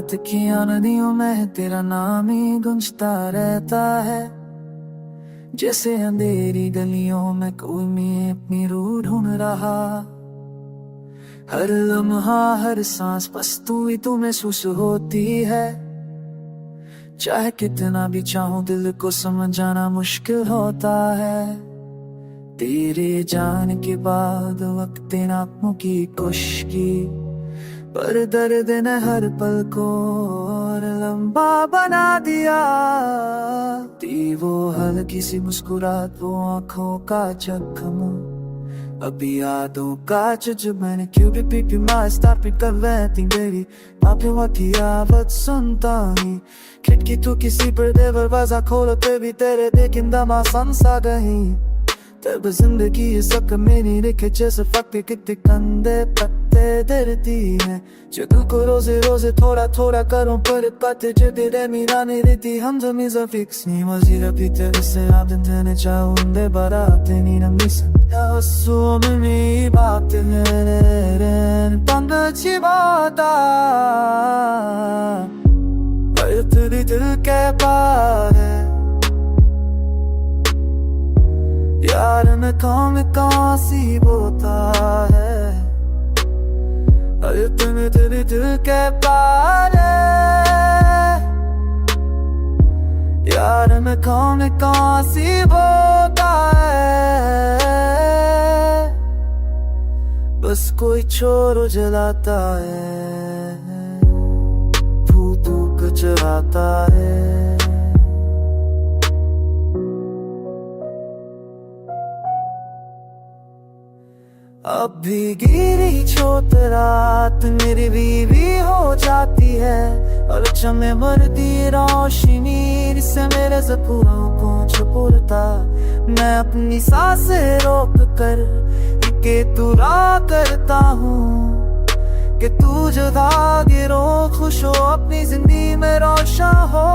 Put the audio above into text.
रात की नदियों में तेरा नाम ही गूंजता रहता है। जैसे अंधेरी गलियों में कोई मैं अपनी रूह ढूंढ रहा। हर लम्हा हर सांस बस तू ही तू महसूस होती है। चाहे कितना भी चाहूं दिल को समझाना मुश्किल होता है। तेरे जाने के बाद वक्त इन आंखों की खुशकी, पर दर्द ने हर पल को और लंबा बना दिया। थी वो हल्की सी मुस्कुराहट, वो आंखों का जख्म, अभी यादों का जो मैंने क्यों भी पी मास्टर कर रहती मेरी पापियों की आवाज सुनता ही। खिड़की तो किसी पर दरवाजा खोलते भी तेरे देखिंदा मौसम सा गई। तब जिंदगी ये सक मेरी लिखे जैसे फक्ते कितने कंधे पत्ते डरती है। जो दिल को रोजे रोजे थोड़ा थोड़ा करूं पर पत्ते जो तेरे मीरा नहीं रहती। हम जमीजा फिक्स नहीं मजीरा भी तेरे से आदन देने चाहूंदे बाराते नहीं नमीसा सुन में बात है पंग अच्छी बात पर तेरी दिल के पार है। यार मैं कौन सी बोता है। अरे तुम्हें तेरे दिल के पार है। यार मैं कौन सी बोता है। बस कोई चोर जलाता है, फूक चलाता है। अब भी गिरी छोट रात मेरी बीवी हो जाती है। और चमे मरती रोशनी से मेरे ज़ख्मों को छुपाता। मैं अपनी सांसें रोक कर के तुरा करता हूँ कि तू जुदा गिरो खुश हो अपनी जिंदगी में रोशन हो।